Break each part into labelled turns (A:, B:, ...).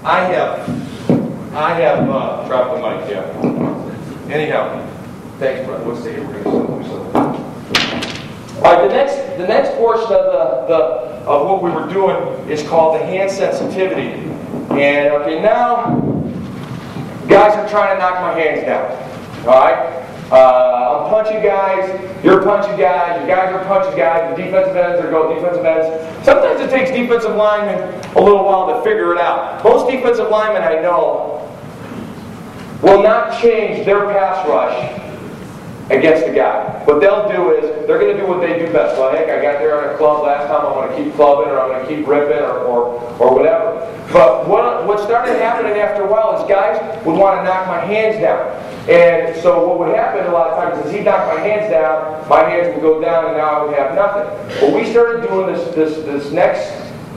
A: I have dropped the mic, yeah. Anyhow, thanks, brother. Let's see. We're going to do something. All right, the next portion of what we were doing is called the hand sensitivity. And okay, now guys are trying to knock my hands down. All right, I'm punching guys. You're punching guys. You guys are punching guys. The defensive ends are go defensive ends. Sometimes it takes defensive linemen a little while to figure it out. Most defensive linemen I know will not change their pass rush against the guy. What they'll do is, they're going to do what they do best. Well, heck, I got there on a club last time, I'm going to keep clubbing, or I'm going to keep ripping, or whatever. But what started happening after a while is guys would want to knock my hands down. And so what would happen a lot of times is he'd knock my hands down, my hands would go down, and now I would have nothing. But we started doing this next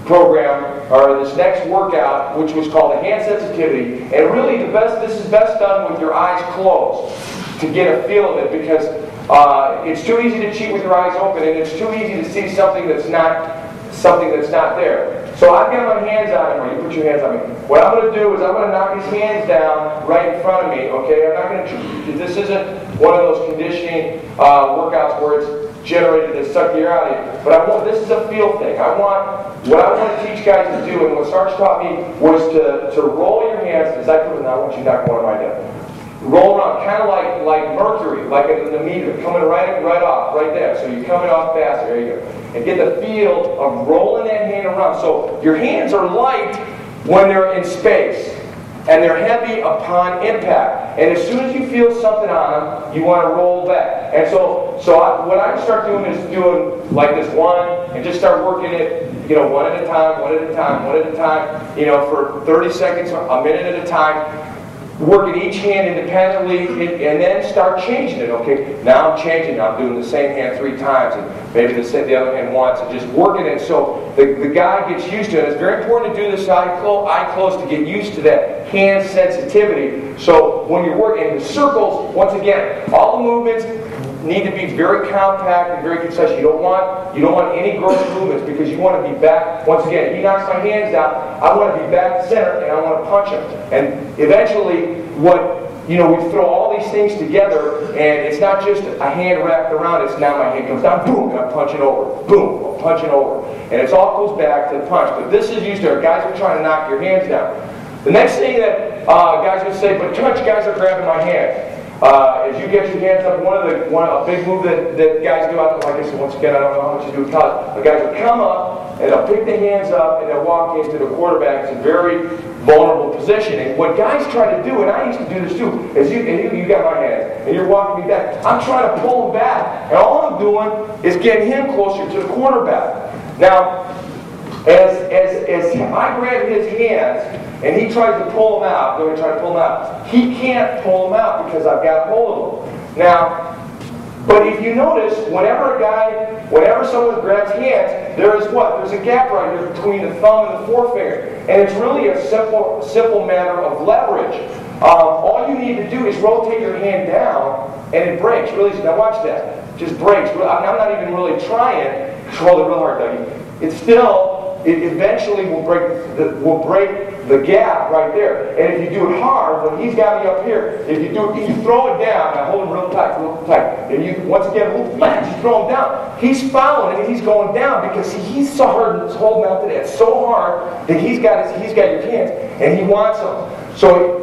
A: program, or this next workout, which was called the hand sensitivity. And really this is best done with your eyes closed, to get a feel of it, because it's too easy to cheat with your eyes open, and it's too easy to see something that's not there. So I've got my hands on him, or you put your hands on me. What I'm going to do is I'm going to knock his hands down right in front of me. Okay, I'm not going to. This isn't one of those conditioning workouts where it's generated to suck the air out of you. But this is a feel thing. What I want to teach guys to do, and what Sarge taught me, was to roll your hands exactly what I want you to knock one of my down. Roll around, kind of like mercury, like in the meter, coming right off, right there. So you're coming off fast, there you go. And get the feel of rolling that hand around. So your hands are light when they're in space, and they're heavy upon impact. And as soon as you feel something on them, you want to roll back. And what I start doing is doing like this one, and just start working it, one at a time, for 30 seconds, a minute at a time. Working each hand independently, and then start changing it. Okay, now I'm changing. Now I'm doing the same hand 3 times, and maybe the other hand once, and just working it so the guy gets used to it. It's very important to do this eye close to get used to that hand sensitivity. So when you're working the circles, once again, all the movements need to be very compact and very concise. You don't want any gross movements, because you want to be back. Once again, he knocks my hands down, I want to be back center, and I want to punch him. And eventually, we throw all these things together, and it's not just a hand wrapped around. It's now my hand comes down, boom, and I'm punching over, boom, I'm punching over, and it all goes back to the punch. But this is used to guys are trying to knock your hands down. The next thing that guys would say, but Tunch, guys are grabbing my hand. As you get your hands up, a big move that guys do out there, like I said, once again, I don't know how much you do with college, but guys will come up, and they'll pick the hands up, and they'll walk into the quarterback. It's a very vulnerable position. And what guys try to do, and I used to do this too, is you got my hands, and you're walking me back. I'm trying to pull him back, and all I'm doing is getting him closer to the quarterback. Now, as I grab his hands, and he tries to pull him out, he can't pull him out because I've got hold of him. Now, but if you notice, whenever someone grabs hands, there's a gap right here between the thumb and the forefinger. And it's really a simple matter of leverage. All you need to do is rotate your hand down, and it breaks. Really, now watch that. Just breaks. I'm not even really trying. Hold it real hard, Dougie. It eventually will break the gap right there. And if you do it hard, when he's got me up here, if you throw it down, now hold him real tight, and you once again, you throw him down. He's following and he's going down because he's so hard holding out to that so hard that he's got your hands and he wants them. So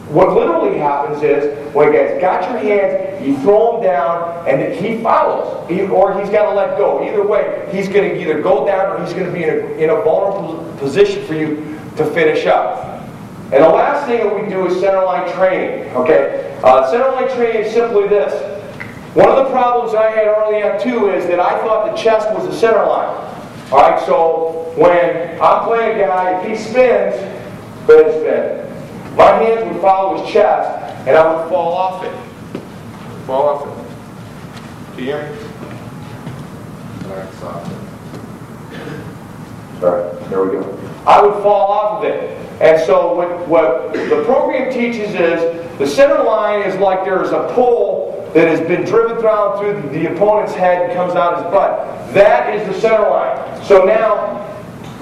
A: what literally happens is, when a guy's got your hands, you throw him down, and he follows, or he's got to let go. Either way, he's going to either go down, or he's going to be in a vulnerable position for you to finish up. And the last thing that we do is centerline training. Okay, centerline training is simply this. One of the problems I had early on too is that I thought the chest was the center line. All right, so when I'm playing a guy, if he spins, go ahead and spin. My hands would follow his chest, and I would fall off it. Do you hear me? Sorry, there we go. I would fall off of it. And so what the program teaches is the center line is like there's a pole that has been driven through the opponent's head and comes out his butt. That is the center line. So now,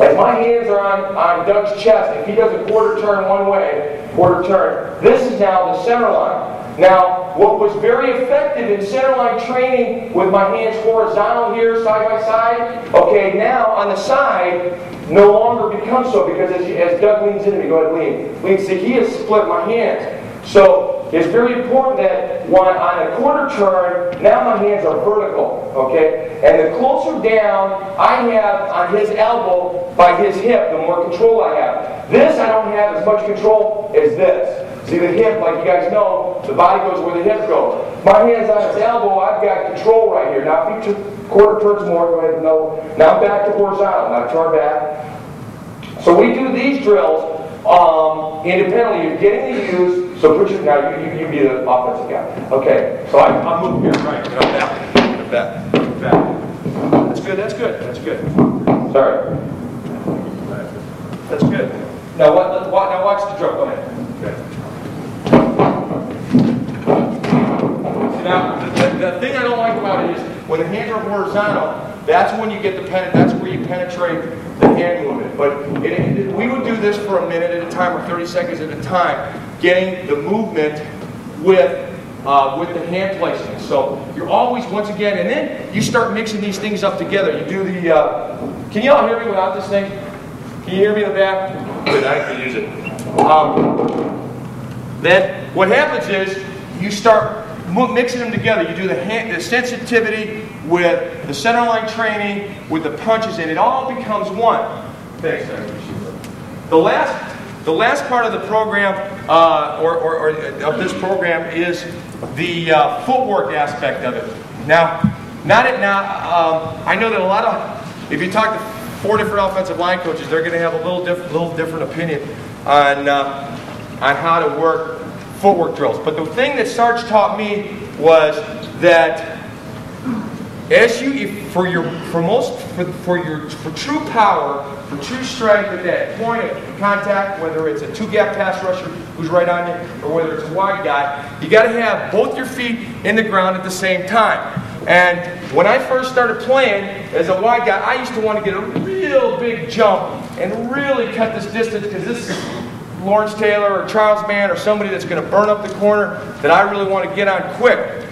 A: Like my hands are on Doug's chest. If he does a quarter turn one way, quarter turn, this is now the center line. Now, what was very effective in center line training with my hands horizontal here, side by side, okay, now on the side, no longer becomes so, because as Doug leans into me, go ahead, lean. See, he has split my hands. So it's very important that when on a quarter turn, now my hands are vertical, okay? And the closer down I have on his elbow by his hip, the more control I have. This I don't have as much control as this. See, the hip, like you guys know, the body goes where the hip goes. My hand's on his elbow, I've got control right here. Now if you quarter turns more, go ahead and know. Now I'm back to horizontal, now turn back. So we do these drills independently. You're getting to use, so put your, now you be the offensive guy. Okay, so I'm moving here, right, and I'm back. That's good, that's good, that's good. Sorry. That's good. Now watch the drill, go ahead. Okay. Now, the thing I don't like about it is when the hands are horizontal, that's when you get that's where you penetrate the hand movement. But we would do this for a minute at a time or 30 seconds at a time, getting the movement with the hand placement. So you're always, once again, and then you start mixing these things up together. You do the, can you all hear me without this thing? Can you hear me in the back? Good, I can use it. Then what happens is you start mixing them together. You do the sensitivity with the center line training, with the punches, and it all becomes one. Thanks, the last part of the program, or of this program, is the footwork aspect of it. Now, I know that a lot of, if you talk to 4 different offensive line coaches, they're going to have a little different opinion on how to work footwork drills. But the thing that Sarge taught me was that as you, for true power, for true strength at that point of contact, whether it's a 2-gap pass rusher who's right on you, or whether it's a wide guy, you got to have both your feet in the ground at the same time. And when I first started playing as a wide guy, I used to want to get a real big jump and really cut this distance, because this is Lawrence Taylor or Charles Mann or somebody that's going to burn up the corner that I really want to get on quick.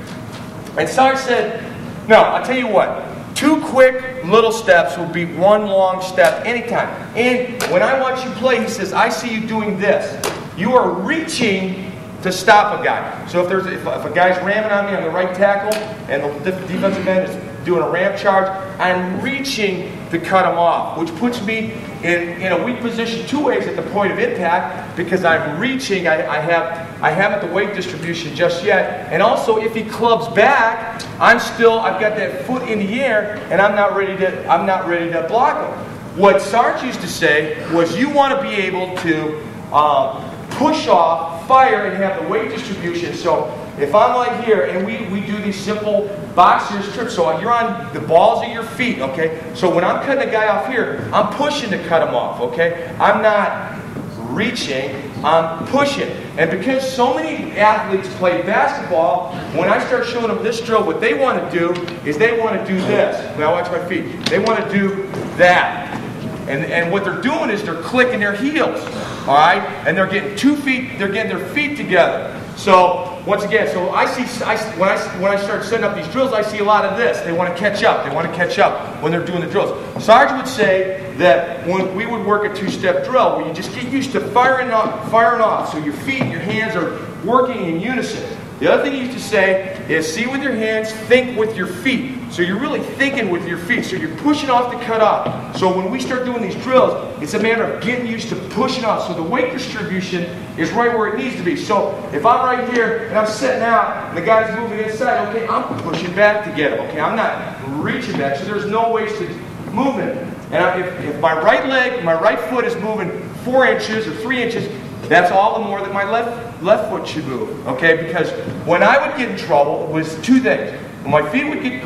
A: And Sarge said, no, I'll tell you what, 2 quick little steps will be 1 long step anytime. And when I watch you play, he says, I see you doing this. You are reaching to stop a guy. So if a guy's ramming on me on the right tackle and the defensive end is doing a ram charge, I'm reaching to cut him off, which puts me in a weak position 2 ways at the point of impact, because I'm reaching, I haven't the weight distribution just yet, and also if he clubs back, I've got that foot in the air, and I'm not ready to block him. What Sarge used to say was, you want to be able to push off, fire, and have the weight distribution. So if I'm like here, and we do these simple boxers trips, so you're on the balls of your feet, okay? So when I'm cutting a guy off here, I'm pushing to cut him off, okay? I'm not reaching, I'm pushing. And because so many athletes play basketball, when I start showing them this drill, what they want to do is they want to do this. Now watch my feet. They want to do that. And what they're doing is they're clicking their heels, all right? And they're getting 2 feet, they're getting their feet together. So once again, so when I start setting up these drills, I see a lot of this. They want to catch up. They want to catch up when they're doing the drills. Sarge would say that when we would work a 2-step drill, where you just get used to firing off. So your feet and your hands are working in unison. The other thing he used to say is, see with your hands, think with your feet. So you're really thinking with your feet. So you're pushing off to cut off. So when we start doing these drills, it's a matter of getting used to pushing off. So the weight distribution is right where it needs to be. So if I'm right here and I'm sitting out and the guy's moving inside, okay, I'm pushing back to get him. Okay, I'm not reaching back. So there's no wasted movement. And if my right leg, my right foot is moving 4 inches or 3 inches, that's all the more that my left foot should move, okay? Because when I would get in trouble, it was 2 things. When my feet would get